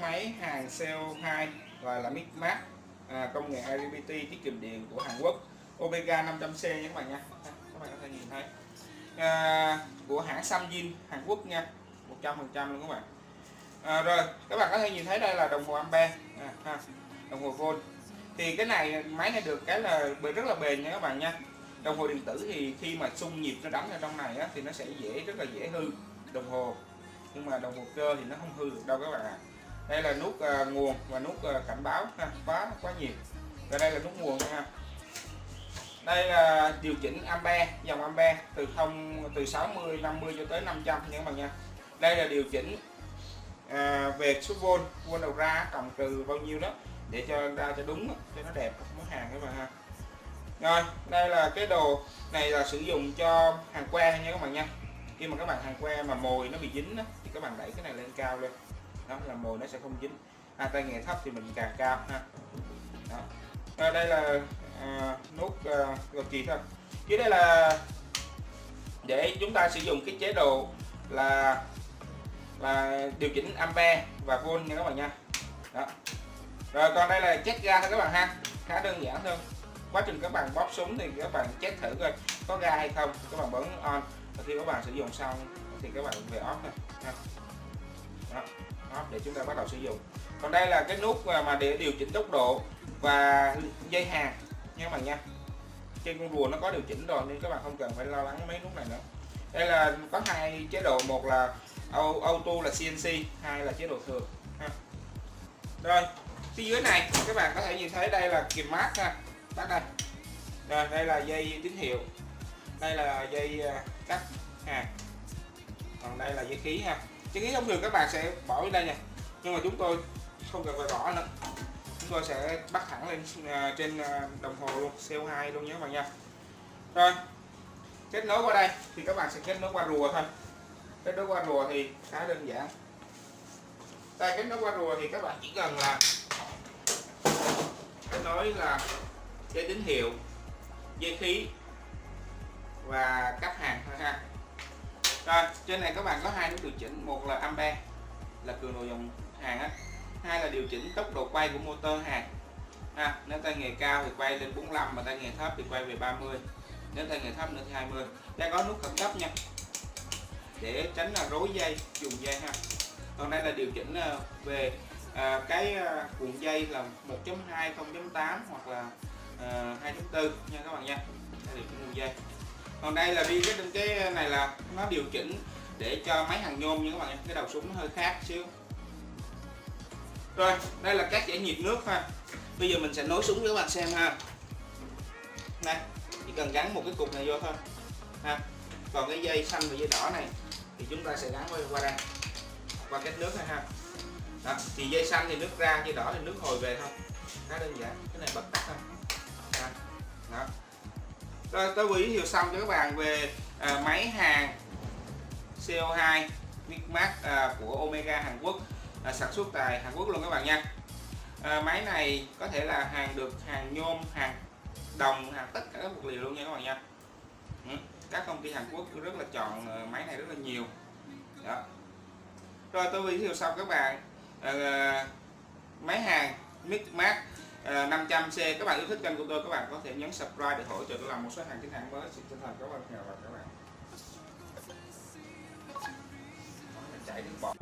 máy hàng CO2 và Mix Max công nghệ IGBT tiết kiệm điện của Hàn Quốc, Omega 500C nha các bạn nha. Các bạn có thể nhìn thấy của hãng Samsung Hàn Quốc nha, 100% luôn các bạn. Rồi các bạn có thể nhìn thấy đây là đồng hồ ampe, đồng hồ volt. Thì cái này máy này được cái là rất là bền nha các bạn nha. Đồng hồ điện tử thì khi mà xung nhịp nó đánh ở trong này á, thì nó sẽ rất là dễ hư đồng hồ, nhưng mà đồng hồ cơ thì nó không hư được đâu các bạn ạ. Đây là nút nguồn và nút cảnh báo quá nhiệt, và đây là nút nguồn nha. Đây là điều chỉnh ampe, dòng ampe từ 60, 50 cho tới 500 nha các bạn nha. Đây là điều chỉnh về số volt đầu ra cộng trừ bao nhiêu đó để cho ra cho đúng, cho nó đẹp món hàng các bạn ha. Rồi đây là cái đồ này là sử dụng cho hàng que nha các bạn nha. Khi mà các bạn hàng que mà mồi nó bị dính đó, thì các bạn đẩy cái này lên cao lên, đó là mồi nó sẽ không dính. Tay nghề thấp thì mình càng cao ha. Đó. Rồi đây là nút cầu chì thôi. Chứ đây là để chúng ta sử dụng cái chế độ là điều chỉnh ampe và volt nha các bạn nha. Đó. Rồi còn đây là check ga thôi các bạn ha, khá đơn giản thôi. Quá trình các bạn bóp súng thì các bạn check thử coi có ga hay không, các bạn bấm on, và khi các bạn sử dụng xong thì các bạn về off thôi ha. Đó, off để chúng ta bắt đầu sử dụng. Còn đây là cái nút mà để điều chỉnh tốc độ và dây hàng nha các bạn nha. Trên con rùa nó có điều chỉnh rồi nên các bạn không cần phải lo lắng mấy nút này nữa. Đây là có hai chế độ, một là auto là CNC, hai là chế độ thường ha. Rồi phía dưới này các bạn có thể nhìn thấy đây là kìm mát ha, tắt đây. Rồi đây là dây tín hiệu, đây là dây cắt hàng, còn đây là dây khí ha. Dây khí thông thường các bạn sẽ bỏ ở đây nè, nhưng mà chúng tôi không cần phải bỏ nữa, chúng tôi sẽ bắt thẳng lên trên đồng hồ luôn, CO2 luôn nhé các bạn nha. Rồi kết nối qua đây thì các bạn sẽ kết nối qua rùa thôi. Kết nối qua rùa thì khá đơn giản. Đây, kết nối qua rùa thì các bạn chỉ cần là kết nối là dây tín hiệu, dây khí và cắt hàng thôi ha. Rồi trên này các bạn có hai nút điều chỉnh, một là ampe là cường độ dòng hàng á, hai là điều chỉnh tốc độ quay của motor hàng ha. Nếu tay nghề cao thì quay lên 45, mà tay nghề thấp thì quay về 30, nếu tay nghề thấp nữa thì 20. Đây có nút khẩn cấp nha, để tránh là rối dây, dùng dây ha. Còn đây là điều chỉnh về cái cuộn dây là 1.2, 0.8 hoặc là 2.4 nha các bạn nha. Đây là điều chỉnh cuộn dây. Còn đây là riêng cái này là nó điều chỉnh để cho máy hàng nhôm nha các bạn nha. Cái đầu súng nó hơi khác xíu. Rồi đây là các giải nhiệt nước ha. Bây giờ mình sẽ nối súng cho các bạn xem ha. Đây, chỉ cần gắn một cái cục này vô thôi ha. Còn cái dây xanh và dây đỏ này thì chúng ta sẽ gắn qua đây, qua kết nước này ha. Đó, thì dây xanh thì nước ra, dây đỏ thì nước hồi về thôi, khá đơn giản. Cái này bật tắt thôi. Đó. Rồi tôi vừa giới thiệu xong cho các bạn về máy hàng CO2 Mix Max của Omega Hàn Quốc, sản xuất tại Hàn Quốc luôn các bạn nha. Máy này có thể là hàng được hàng nhôm, hàng đồng, hàng tất cả các vật liệu luôn nha các bạn nha. Các công ty Hàn Quốc rất là chọn máy này rất là nhiều. Đó. Rồi tôi vừa giới thiệu xong các bạn máy hàng Mix Max 500C. Các bạn yêu thích kênh của tôi, các bạn có thể nhấn subscribe để hỗ trợ tôi làm một số hàng chính hãng mới. Xin chân thành cảm ơn các bạn. Chạy được bỏ.